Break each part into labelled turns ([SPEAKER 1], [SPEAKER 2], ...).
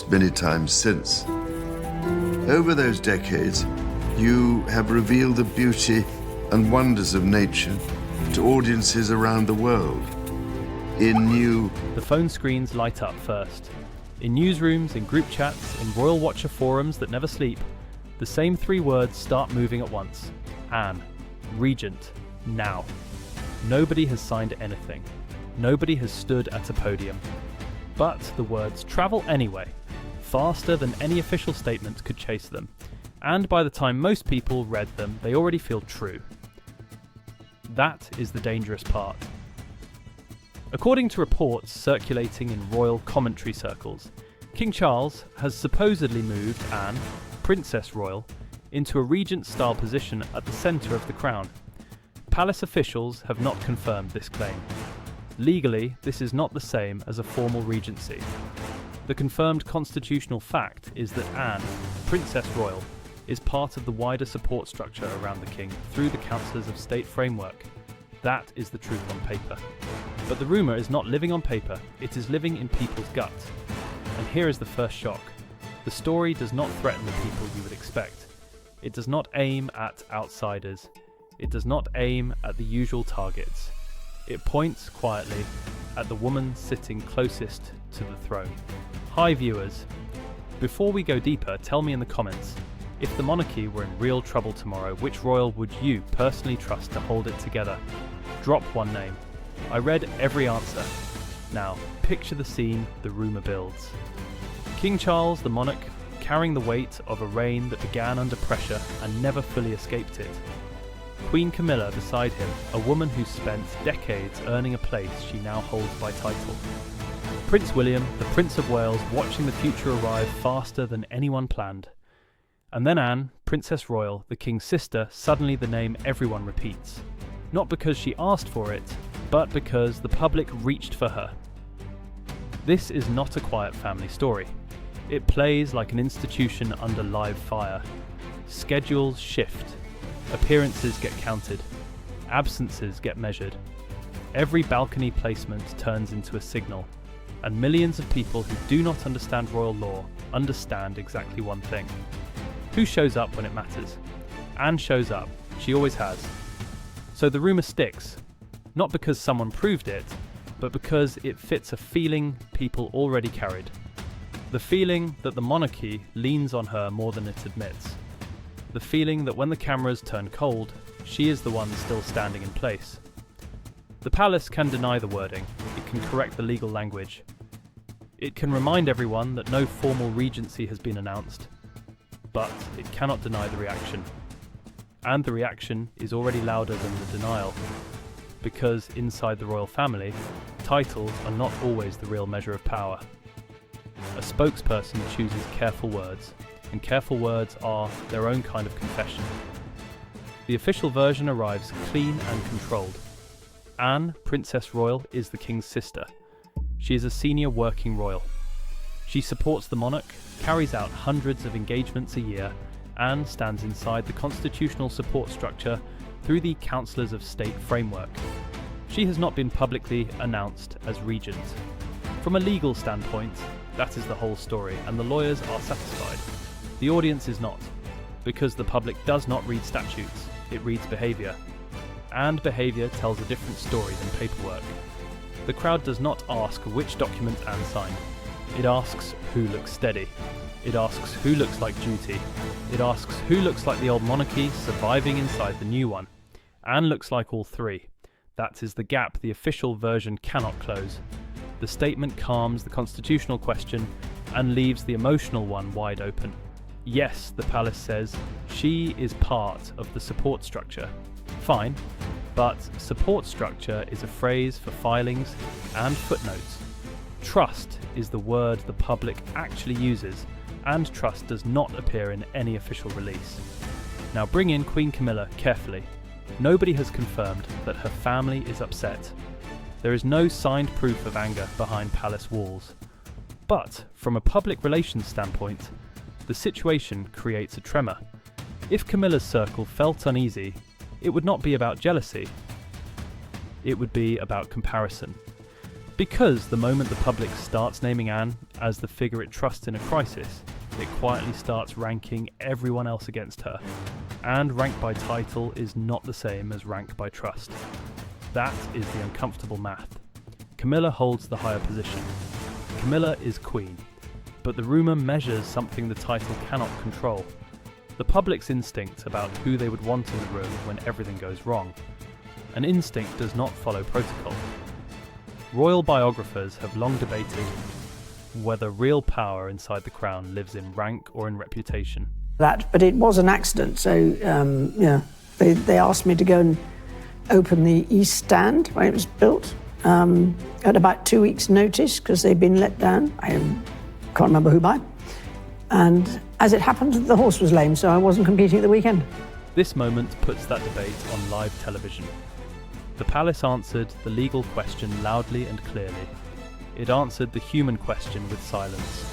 [SPEAKER 1] watched many times since. Over those decades, you have revealed the beauty and wonders of nature to audiences around the world.
[SPEAKER 2] The phone screens light up first. In newsrooms, in group chats, in Royal Watcher forums that never sleep, the same three words start moving at once. Anne, Regent, now. Nobody has signed anything. Nobody has stood at a podium. But the words travel anyway, faster than any official statement could chase them. And by the time most people read them, they already feel true. That is the dangerous part. According to reports circulating in royal commentary circles, King Charles has supposedly moved Anne, Princess Royal, into a regent-style position at the centre of the crown. Palace officials have not confirmed this claim. Legally, this is not the same as a formal regency. The confirmed constitutional fact is that Anne, Princess Royal, is part of the wider support structure around the king through the Councillors of State framework. That is the truth on paper. But the rumour is not living on paper, it is living in people's gut. And here is the first shock. The story does not threaten the people you would expect. It does not aim at outsiders. It does not aim at the usual targets. It points quietly at the woman sitting closest to the throne. Hi viewers. Before we go deeper, tell me in the comments, if the monarchy were in real trouble tomorrow, which royal would you personally trust to hold it together? Drop one name. I read every answer. Now, picture the scene the rumour builds. King Charles, the monarch, carrying the weight of a reign that began under pressure and never fully escaped it. Queen Camilla beside him, a woman who spent decades earning a place she now holds by title. Prince William, the Prince of Wales, watching the future arrive faster than anyone planned. And then Anne, Princess Royal, the king's sister, suddenly the name everyone repeats. Not because she asked for it, but because the public reached for her. This is not a quiet family story. It plays like an institution under live fire. Schedules shift. Appearances get counted. Absences get measured. Every balcony placement turns into a signal. And millions of people who do not understand royal law understand exactly one thing. Who shows up when it matters? Anne shows up. She always has. So the rumour sticks. Not because someone proved it, but because it fits a feeling people already carried. The feeling that the monarchy leans on her more than it admits. The feeling that when the cameras turn cold, she is the one still standing in place. The palace can deny the wording, it can correct the legal language. It can remind everyone that no formal regency has been announced, but it cannot deny the reaction. And the reaction is already louder than the denial, because inside the royal family, titles are not always the real measure of power. A spokesperson chooses careful words, and careful words are their own kind of confession. The official version arrives clean and controlled. Anne, Princess Royal, is the king's sister. She is a senior working royal. She supports the monarch, carries out hundreds of engagements a year, and stands inside the constitutional support structure through the Councillors of State framework. She has not been publicly announced as regent. From a legal standpoint, that is the whole story, and the lawyers are satisfied. The audience is not, because the public does not read statutes, it reads behaviour. And behaviour tells a different story than paperwork. The crowd does not ask which document Anne signed. It asks who looks steady. It asks who looks like duty. It asks who looks like the old monarchy surviving inside the new one. Anne looks like all three. That is the gap the official version cannot close. The statement calms the constitutional question and leaves the emotional one wide open. Yes, the palace says, she is part of the support structure. Fine, but support structure is a phrase for filings and footnotes. Trust is the word the public actually uses, and trust does not appear in any official release. Now bring in Queen Camilla carefully. Nobody has confirmed that her family is upset. There is no signed proof of anger behind palace walls. But from a public relations standpoint, the situation creates a tremor. If Camilla's circle felt uneasy, it would not be about jealousy. It would be about comparison. because the moment the public starts naming Anne as the figure it trusts in a crisis, it quietly starts ranking everyone else against her. And rank by title is not the same as rank by trust. That is the uncomfortable math. Camilla holds the higher position. Camilla is queen, but the rumour measures something the title cannot control. The public's instinct about who they would want in the room when everything goes wrong. An instinct does not follow protocol. Royal biographers have long debated whether real power inside the crown lives in rank or in reputation.
[SPEAKER 3] But it was an accident, so they asked me to go and open the East Stand when it was built at about 2 weeks' notice because they'd been let down. I can't remember who by. And as it happened, the horse was lame, so I wasn't competing at the weekend.
[SPEAKER 2] This moment puts that debate on live television. The palace answered the legal question loudly and clearly. It answered the human question with silence.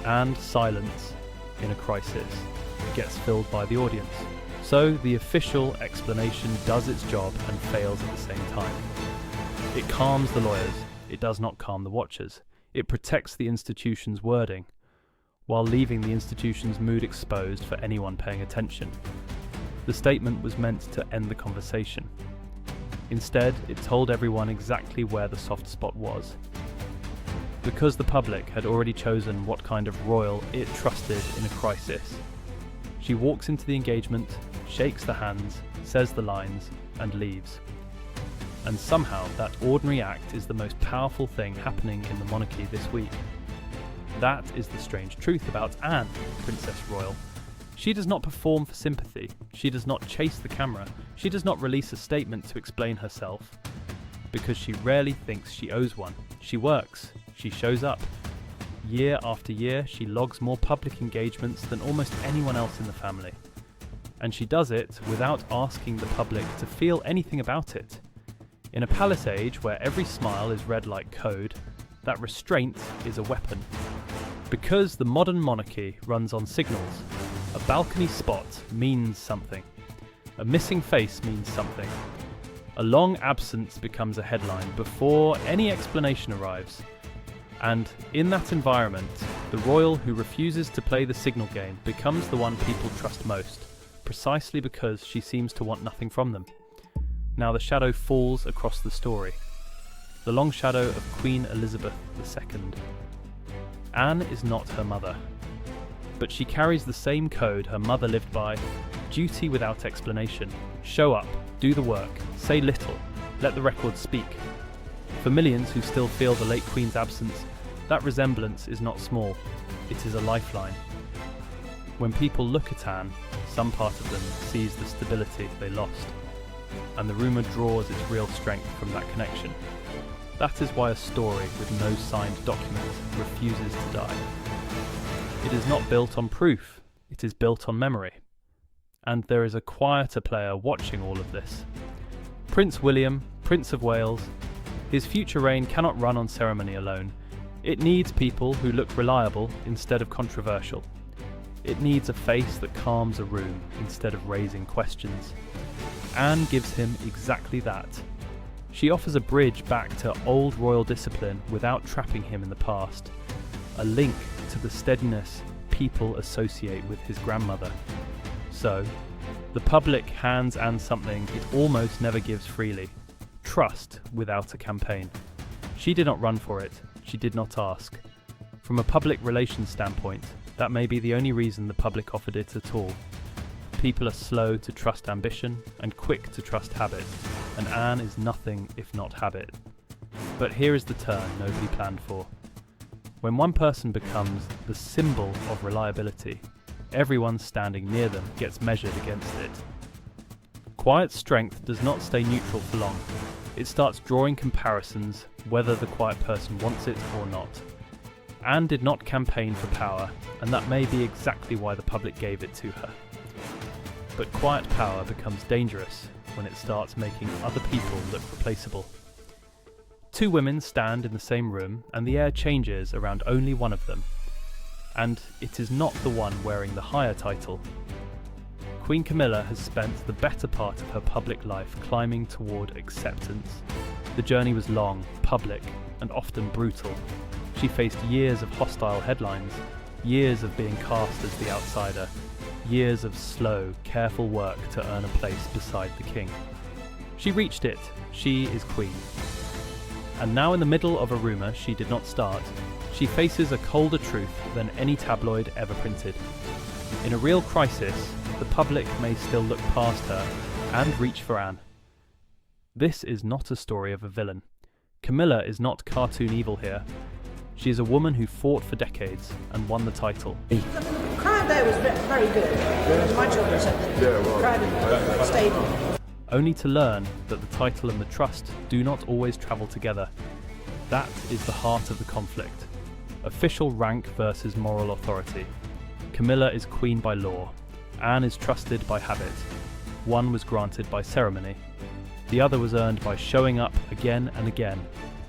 [SPEAKER 2] And silence, in a crisis, gets filled by the audience. So the official explanation does its job and fails at the same time. It calms the lawyers, it does not calm the watchers. It protects the institution's wording, while leaving the institution's mood exposed for anyone paying attention. The statement was meant to end the conversation. Instead, it told everyone exactly where the soft spot was. Because the public had already chosen what kind of royal it trusted in a crisis. She walks into the engagement, shakes the hands, says the lines, and leaves. And somehow that ordinary act is the most powerful thing happening in the monarchy this week. That is the strange truth about Anne, Princess Royal. She does not perform for sympathy, she does not chase the camera, she does not release a statement to explain herself. Because she rarely thinks she owes one. She works, she shows up. Year after year, she logs more public engagements than almost anyone else in the family. And she does it without asking the public to feel anything about it. In a palace age where every smile is read like code, that restraint is a weapon. Because the modern monarchy runs on signals, a balcony spot means something. A missing face means something. A long absence becomes a headline before any explanation arrives. And in that environment, the royal who refuses to play the signal game becomes the one people trust most, precisely because she seems to want nothing from them. Now the shadow falls across the story. The long shadow of Queen Elizabeth II. Anne is not her mother, but she carries the same code her mother lived by: duty without explanation. Show up, do the work, say little, let the record speak. For millions who still feel the late Queen's absence, that resemblance is not small, it is a lifeline. When people look at Anne, some part of them sees the stability they lost, and the rumour draws its real strength from that connection. That is why a story with no signed document refuses to die. It is not built on proof, it is built on memory. And there is a quieter player watching all of this. Prince William, Prince of Wales. His future reign cannot run on ceremony alone. It needs people who look reliable instead of controversial. It needs a face that calms a room instead of raising questions. Anne gives him exactly that. She offers a bridge back to old royal discipline without trapping him in the past. A link to the steadiness people associate with his grandmother. So, the public hands Anne something it almost never gives freely. Trust without a campaign. She did not run for it, she did not ask. From a public relations standpoint, that may be the only reason the public offered it at all. People are slow to trust ambition and quick to trust habit, and Anne is nothing if not habit. But here is the turn nobody planned for. When one person becomes the symbol of reliability, everyone standing near them gets measured against it. Quiet strength does not stay neutral for long. It starts drawing comparisons whether the quiet person wants it or not. Anne did not campaign for power, and that may be exactly why the public gave it to her. But quiet power becomes dangerous when it starts making other people look replaceable. Two women stand in the same room, and the air changes around only one of them. And it is not the one wearing the higher title. Queen Camilla has spent the better part of her public life climbing toward acceptance. The journey was long, public, and often brutal. She faced years of hostile headlines, years of being cast as the outsider, years of slow, careful work to earn a place beside the king. She reached it. She is queen. And now, in the middle of a rumour she did not start, she faces a colder truth than any tabloid ever printed. In a real crisis, the public may still look past her and reach for Anne. This is not a story of a villain. Camilla is not cartoon evil here. She is a woman who fought for decades and won the title.
[SPEAKER 3] The crowd there was very good. My children said that the crowd had stayed.
[SPEAKER 2] Only to learn that the title and the trust do not always travel together. That is the heart of the conflict. Official rank versus moral authority. Camilla is queen by law. Anne is trusted by habit. One was granted by ceremony. The other was earned by showing up again and again,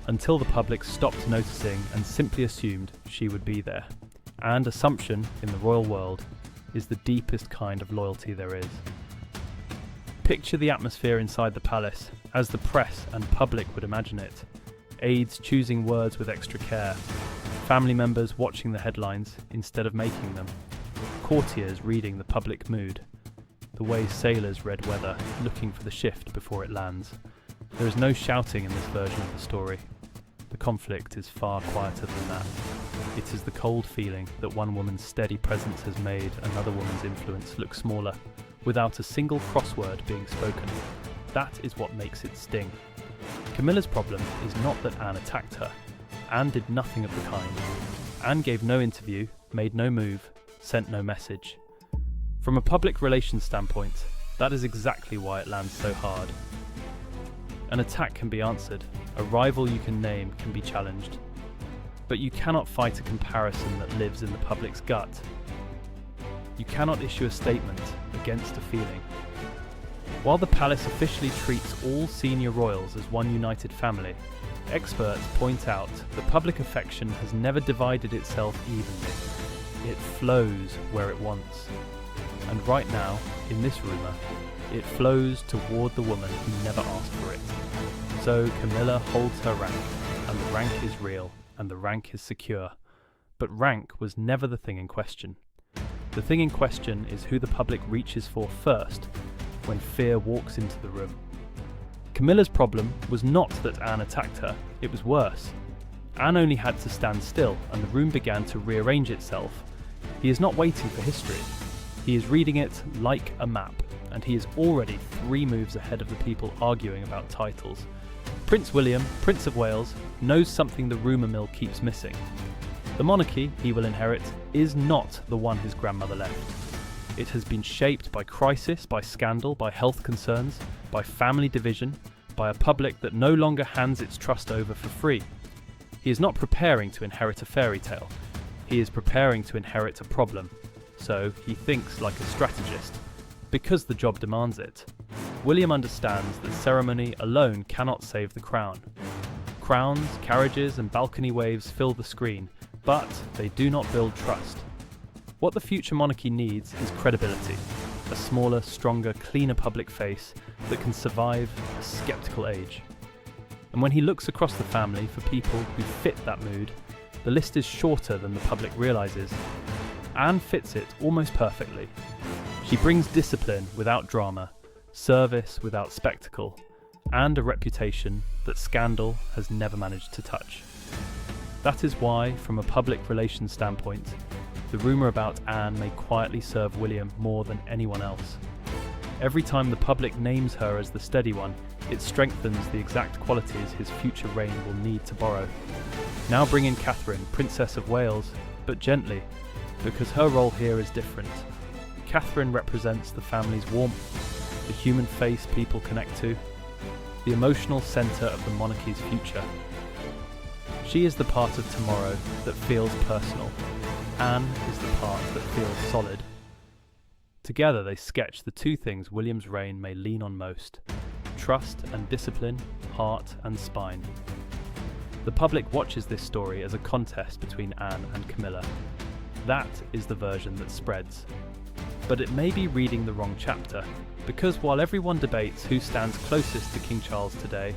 [SPEAKER 2] until the public stopped noticing and simply assumed she would be there. And assumption, in the royal world, is the deepest kind of loyalty there is. Picture the atmosphere inside the palace, as the press and public would imagine it. Aides choosing words with extra care. Family members watching the headlines instead of making them. Courtiers reading the public mood. The way sailors read weather, looking for the shift before it lands. There is no shouting in this version of the story. The conflict is far quieter than that. It is the cold feeling that one woman's steady presence has made another woman's influence look smaller, without a single crossword being spoken. That is what makes it sting. Camilla's problem is not that Anne attacked her. Anne did nothing of the kind. Anne gave no interview, made no move, sent no message. From a public relations standpoint, that is exactly why it lands so hard. An attack can be answered, a rival you can name can be challenged. But you cannot fight a comparison that lives in the public's gut. You cannot issue a statement against a feeling. While the palace officially treats all senior royals as one united family, experts point out that public affection has never divided itself evenly. It flows where it wants. And right now, in this rumour, it flows toward the woman who never asked for it. So Camilla holds her rank, and the rank is real, and the rank is secure. But rank was never the thing in question. The thing in question is who the public reaches for first when fear walks into the room. Camilla's problem was not that Anne attacked her, it was worse. Anne only had to stand still and the room began to rearrange itself. He is not waiting for history. He is reading it like a map, and he is already 3 moves ahead of the people arguing about titles. Prince William, Prince of Wales, knows something the rumour mill keeps missing. The monarchy he will inherit is not the one his grandmother left. It has been shaped by crisis, by scandal, by health concerns, by family division, by a public that no longer hands its trust over for free. He is not preparing to inherit a fairy tale. He is preparing to inherit a problem. So he thinks like a strategist, because the job demands it. William understands that ceremony alone cannot save the crown. Crowns, carriages and balcony waves fill the screen, but they do not build trust. What the future monarchy needs is credibility, a smaller, stronger, cleaner public face that can survive a sceptical age. And when he looks across the family for people who fit that mood, the list is shorter than the public realises. Anne fits it almost perfectly. She brings discipline without drama, service without spectacle, and a reputation that scandal has never managed to touch. That is why, from a public relations standpoint, the rumour about Anne may quietly serve William more than anyone else. Every time the public names her as the steady one, it strengthens the exact qualities his future reign will need to borrow. Now bring in Catherine, Princess of Wales, but gently, because her role here is different. Catherine represents the family's warmth, the human face people connect to, the emotional centre of the monarchy's future. She is the part of tomorrow that feels personal. Anne is the part that feels solid. Together they sketch the 2 things William's reign may lean on most: trust and discipline, heart and spine. The public watches this story as a contest between Anne and Camilla. That is the version that spreads. But it may be reading the wrong chapter, because while everyone debates who stands closest to King Charles today,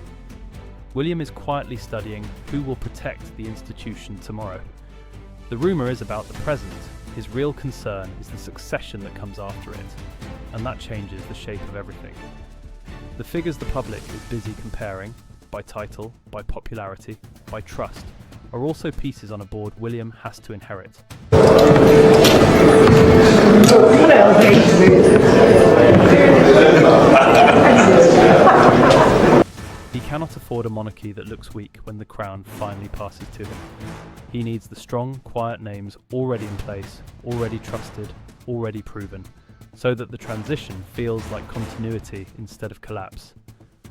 [SPEAKER 2] William is quietly studying who will protect the institution tomorrow. The rumour is about the present. His real concern is the succession that comes after it, and that changes the shape of everything. The figures the public is busy comparing, by title, by popularity, by trust, are also pieces on a board William has to inherit. He cannot afford a monarchy that looks weak when the crown finally passes to him. He needs the strong, quiet names already in place, already trusted, already proven, so that the transition feels like continuity instead of collapse.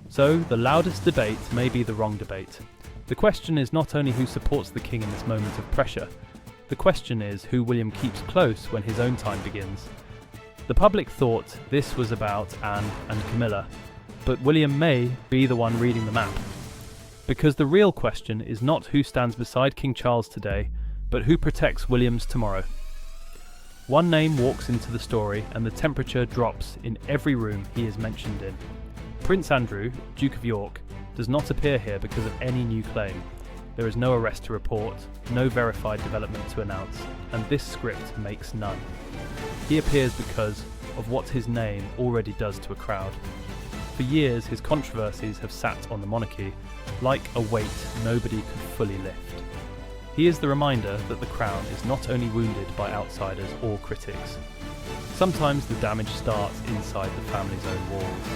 [SPEAKER 2] So, the loudest debate may be the wrong debate. The question is not only who supports the king in this moment of pressure, the question is who William keeps close when his own time begins. The public thought this was about Anne and Camilla, but William may be the one reading the map. Because the real question is not who stands beside King Charles today, but who protects William's tomorrow. One name walks into the story and the temperature drops in every room he is mentioned in. Prince Andrew, Duke of York, does not appear here because of any new claim. There is no arrest to report, no verified development to announce, and this script makes none. He appears because of what his name already does to a crowd. For years, his controversies have sat on the monarchy like a weight nobody could fully lift. He is the reminder that the crown is not only wounded by outsiders or critics. Sometimes the damage starts inside the family's own walls.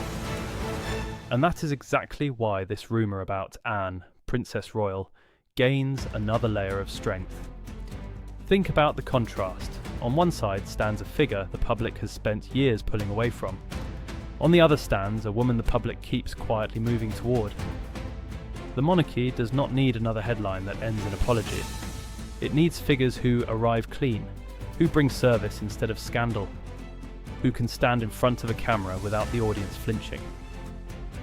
[SPEAKER 2] And that is exactly why this rumour about Anne, Princess Royal, gains another layer of strength. Think about the contrast. On one side stands a figure the public has spent years pulling away from. On the other stands a woman the public keeps quietly moving toward. The monarchy does not need another headline that ends in apology. It needs figures who arrive clean, who bring service instead of scandal, who can stand in front of a camera without the audience flinching.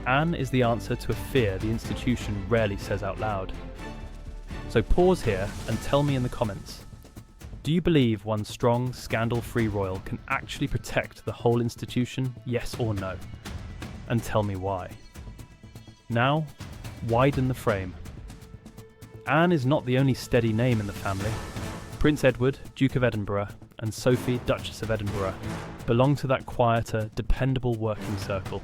[SPEAKER 2] Anne is the answer to a fear the institution rarely says out loud. So pause here and tell me in the comments. Do you believe one strong, scandal-free royal can actually protect the whole institution, yes or no? And tell me why. Now, widen the frame. Anne is not the only steady name in the family. Prince Edward, Duke of Edinburgh, and Sophie, Duchess of Edinburgh, belong to that quieter, dependable working circle.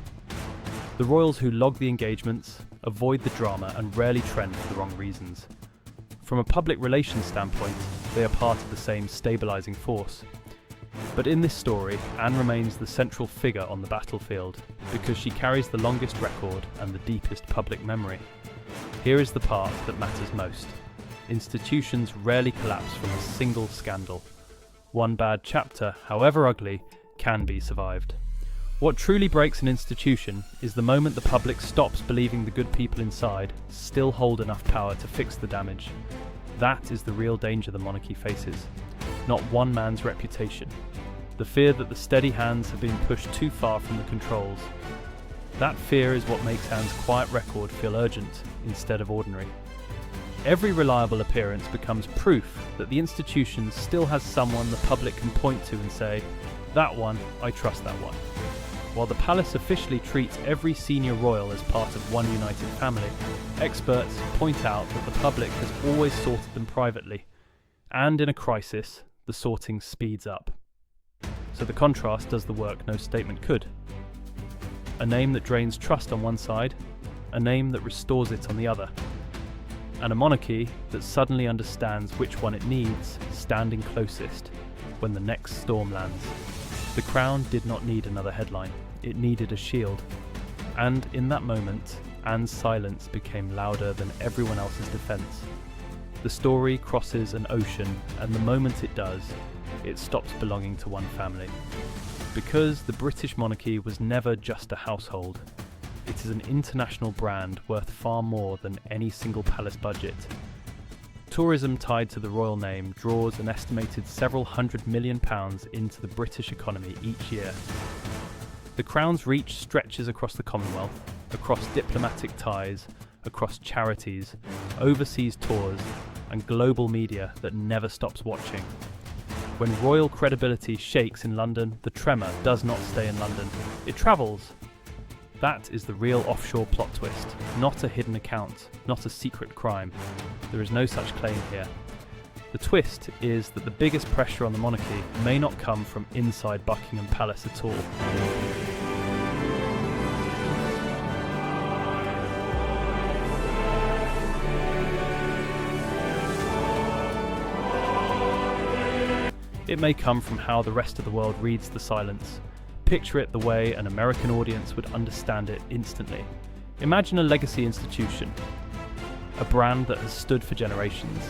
[SPEAKER 2] The royals who log the engagements, avoid the drama, and rarely trend for the wrong reasons. From a public relations standpoint, they are part of the same stabilising force. But in this story, Anne remains the central figure on the battlefield because she carries the longest record and the deepest public memory. Here is the part that matters most. Institutions rarely collapse from a single scandal. One bad chapter, however ugly, can be survived. What truly breaks an institution is the moment the public stops believing the good people inside still hold enough power to fix the damage. That is the real danger the monarchy faces, not one man's reputation. The fear that the steady hands have been pushed too far from the controls. That fear is what makes Anne's quiet record feel urgent instead of ordinary. Every reliable appearance becomes proof that the institution still has someone the public can point to and say, "That one, I trust that one." While the palace officially treats every senior royal as part of one united family, experts point out that the public has always sorted them privately, and in a crisis, the sorting speeds up. So the contrast does the work no statement could. A name that drains trust on one side, a name that restores it on the other, and a monarchy that suddenly understands which one it needs, standing closest when the next storm lands. The crown did not need another headline. It needed a shield. And in that moment, Anne's silence became louder than everyone else's defence. The story crosses an ocean, and the moment it does, it stops belonging to one family. Because the British monarchy was never just a household. It is an international brand worth far more than any single palace budget. Tourism tied to the royal name draws an estimated several £100 million into the British economy each year. The Crown's reach stretches across the Commonwealth, across diplomatic ties, across charities, overseas tours, and global media that never stops watching. When royal credibility shakes in London, the tremor does not stay in London. It travels. That is the real offshore plot twist, not a hidden account, not a secret crime. There is no such claim here. The twist is that the biggest pressure on the monarchy may not come from inside Buckingham Palace at all. It may come from how the rest of the world reads the silence. Picture it the way an American audience would understand it instantly. Imagine a legacy institution, a brand that has stood for generations,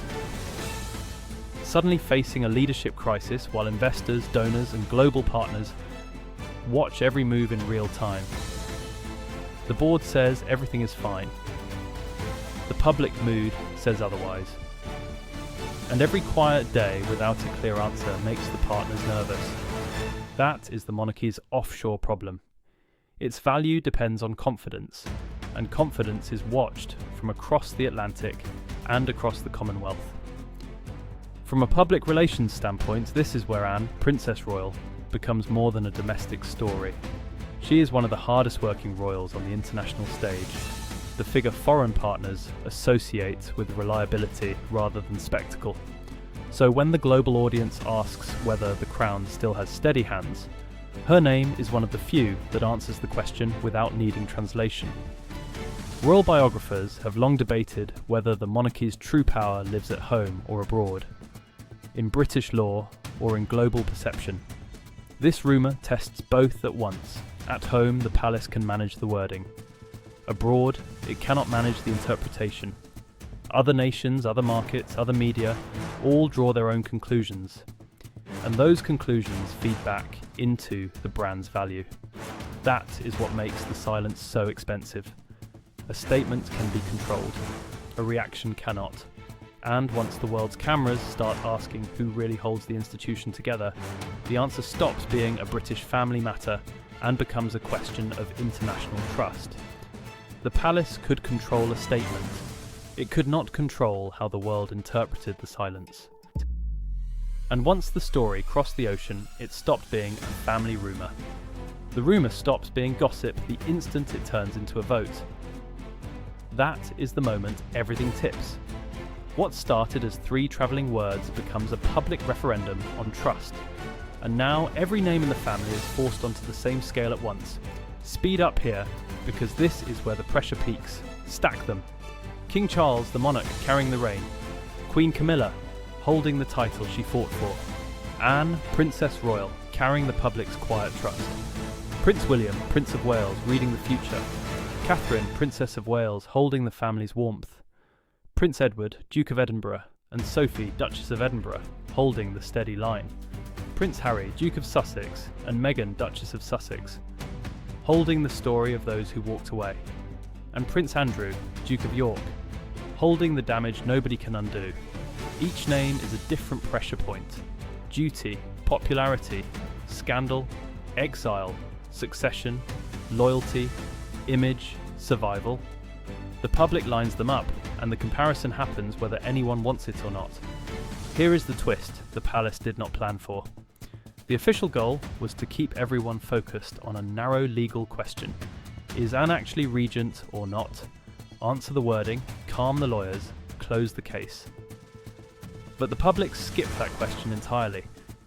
[SPEAKER 2] suddenly facing a leadership crisis while investors, donors, and global partners watch every move in real time. The board says everything is fine. The public mood says otherwise. And every quiet day without a clear answer makes the partners nervous. That is the monarchy's offshore problem. Its value depends on confidence, and confidence is watched from across the Atlantic and across the Commonwealth. From a public relations standpoint, this is where Anne, Princess Royal, becomes more than a domestic story. She is one of the hardest working royals on the international stage, the figure foreign partners associate with reliability rather than spectacle. So when the global audience asks whether the crown still has steady hands, her name is one of the few that answers the question without needing translation. Royal biographers have long debated whether the monarchy's true power lives at home or abroad, in British law or in global perception. This rumour tests both at once. At home, the palace can manage the wording. Abroad, it cannot manage the interpretation. Other nations, other markets, other media, all draw their own conclusions. And those conclusions feed back into the brand's value. That is what makes the silence so expensive. A statement can be controlled. A reaction cannot. And once the world's cameras start asking who really holds the institution together, the answer stops being a British family matter and becomes a question of international trust. The palace could control a statement. It could not control how the world interpreted the silence. And once the story crossed the ocean, it stopped being a family rumour. The rumour stops being gossip the instant it turns into a vote. That is the moment everything tips. What started as 3 travelling words becomes a public referendum on trust. And now every name in the family is forced onto the same scale at once. Speed up here, because this is where the pressure peaks. Stack them. King Charles, the monarch, carrying the reign. Queen Camilla, holding the title she fought for. Anne, Princess Royal, carrying the public's quiet trust. Prince William, Prince of Wales, reading the future. Catherine, Princess of Wales, holding the family's warmth. Prince Edward, Duke of Edinburgh, and Sophie, Duchess of Edinburgh, holding the steady line. Prince Harry, Duke of Sussex, and Meghan, Duchess of Sussex, holding the story of those who walked away. And Prince Andrew, Duke of York, holding the damage nobody can undo. Each name is a different pressure point. Duty, popularity, scandal, exile, succession, loyalty, image, survival. The public lines them up, and the comparison happens whether anyone wants it or not. Here is the twist the palace did not plan for. The official goal was to keep everyone focused on a narrow legal question. Is Anne actually regent or not? Answer the wording, calm the lawyers, close the case. But the public skipped that question entirely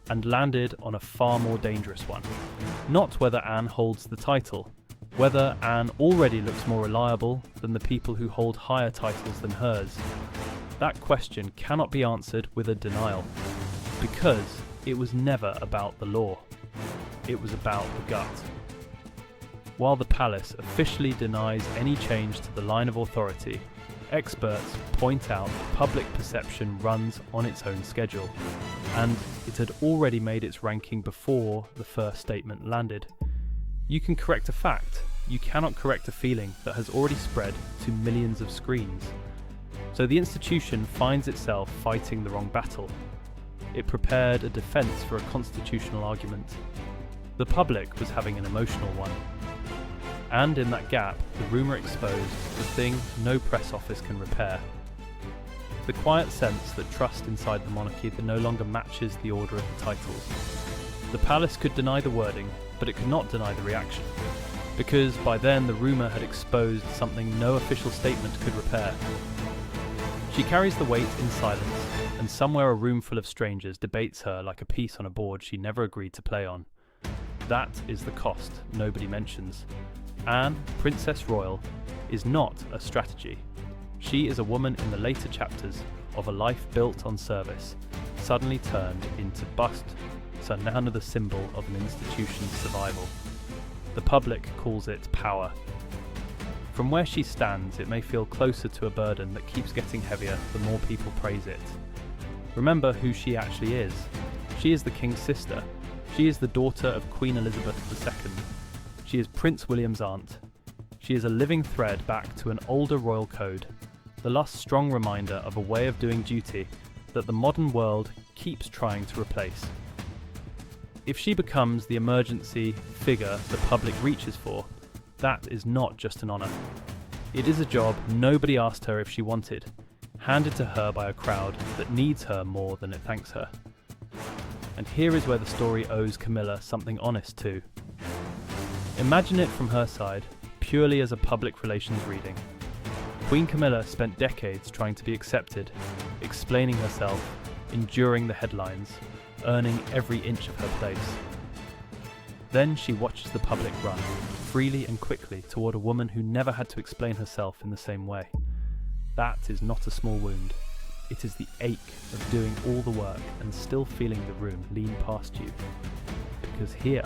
[SPEAKER 2] and landed on a far more dangerous one. Not whether Anne holds the title, whether Anne already looks more reliable than the people who hold higher titles than hers. That question cannot be answered with a denial, because it was never about the law. It was about the gut. While the palace officially denies any change to the line of authority, experts point out that public perception runs on its own schedule, and it had already made its ranking before the first statement landed. You can correct a fact, you cannot correct a feeling that has already spread to millions of screens. So the institution finds itself fighting the wrong battle. It prepared a defence for a constitutional argument. The public was having an emotional one. And in that gap, the rumour exposed the thing no press office can repair. The quiet sense that trust inside the monarchy that no longer matches the order of the titles. The palace could deny the wording, but it could not deny the reaction. because by then the rumour had exposed something no official statement could repair. She carries the weight in silence, and somewhere a room full of strangers debates her like a piece on a board she never agreed to play on. That is the cost nobody mentions. Anne, Princess Royal, is not a strategy. She is a woman in the later chapters of a life built on service, suddenly turned into bust, so now the symbol of an institution's survival. The public calls it power. From where she stands, it may feel closer to a burden that keeps getting heavier the more people praise it. Remember who she actually is. She is the King's sister. She is the daughter of Queen Elizabeth II. She is Prince William's aunt. She is a living thread back to an older royal code, the last strong reminder of a way of doing duty that the modern world keeps trying to replace. If she becomes the emergency figure the public reaches for, that is not just an honour. It is a job nobody asked her if she wanted, handed to her by a crowd that needs her more than it thanks her. And here is where the story owes Camilla something honest too. Imagine it from her side, purely as a public relations reading. Queen Camilla spent decades trying to be accepted, explaining herself, enduring the headlines, earning every inch of her place. Then she watches the public run, freely and quickly, toward a woman who never had to explain herself in the same way. That is not a small wound. It is the ache of doing all the work and still feeling the room lean past you. Because here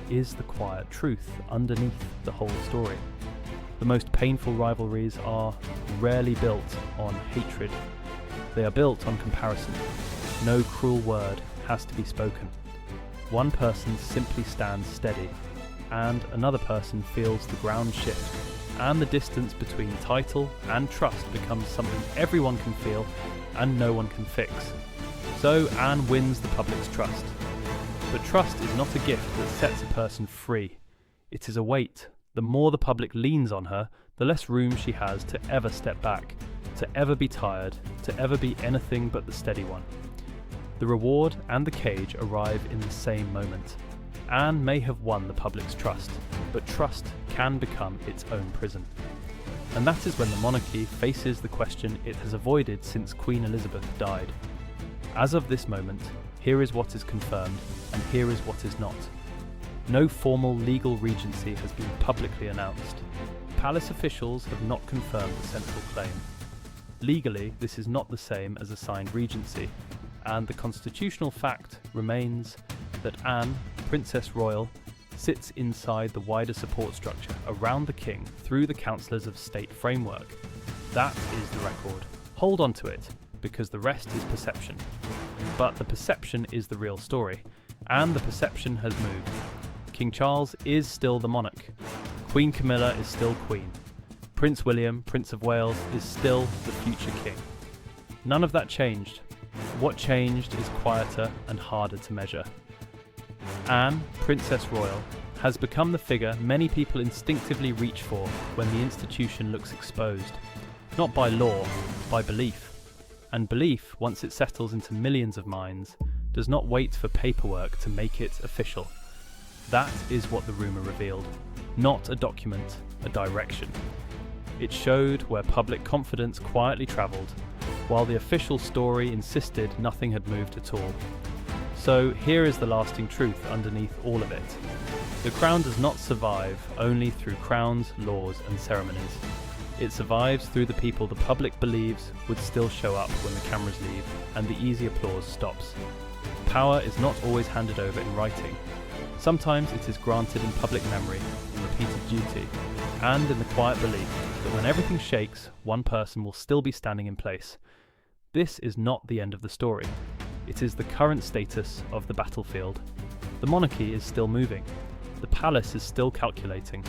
[SPEAKER 2] is the quiet truth underneath the whole story. The most painful rivalries are rarely built on hatred. They are built on comparison. No cruel word has to be spoken. One person simply stands steady, and another person feels the ground shift, and the distance between title and trust becomes something everyone can feel and no one can fix. So Anne wins the public's trust. But trust is not a gift that sets a person free. It is a weight. The more the public leans on her, the less room she has to ever step back, to ever be tired, to ever be anything but the steady one. The reward and the cage arrive in the same moment. Anne may have won the public's trust, but trust can become its own prison. And that is when the monarchy faces the question it has avoided since Queen Elizabeth died. As of this moment, here is what is confirmed, and here is what is not. No formal legal regency has been publicly announced. Palace officials have not confirmed the central claim. Legally, this is not the same as assigned regency, and the constitutional fact remains that Anne, Princess Royal, sits inside the wider support structure around the king through the Councillors of State framework. That is the record. Hold on to it, because the rest is perception. But the perception is the real story, and the perception has moved. King Charles is still the monarch. Queen Camilla is still queen. Prince William, Prince of Wales, is still the future king. None of that changed. What changed is quieter and harder to measure. Anne, Princess Royal, has become the figure many people instinctively reach for when the institution looks exposed. Not by law, by belief. And belief, once it settles into millions of minds, does not wait for paperwork to make it official. That is what the rumour revealed. Not a document, a direction. It showed where public confidence quietly travelled, while the official story insisted nothing had moved at all. So here is the lasting truth underneath all of it. The crown does not survive only through crowns, laws and ceremonies. It survives through the people the public believes would still show up when the cameras leave and the easy applause stops. Power is not always handed over in writing. Sometimes it is granted in public memory, in repeated duty, and in the quiet belief that when everything shakes, one person will still be standing in place. This is not the end of the story. It is the current status of the battlefield. The monarchy is still moving. The palace is still calculating.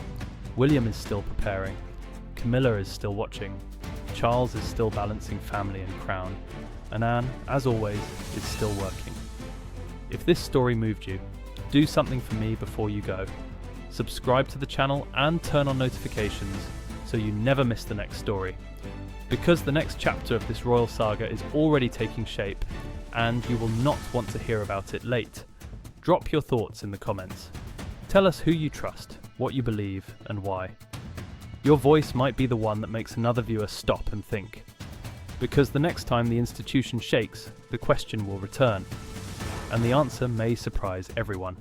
[SPEAKER 2] William is still preparing. Camilla is still watching. Charles is still balancing family and crown. And Anne, as always, is still working. If this story moved you, do something for me before you go. Subscribe to the channel and turn on notifications so you never miss the next story. Because the next chapter of this royal saga is already taking shape, and you will not want to hear about it late. Drop your thoughts in the comments. Tell us who you trust. what you believe, and why. Your voice might be the one that makes another viewer stop and think. Because the next time the institution shakes, the question will return, and the answer may surprise everyone.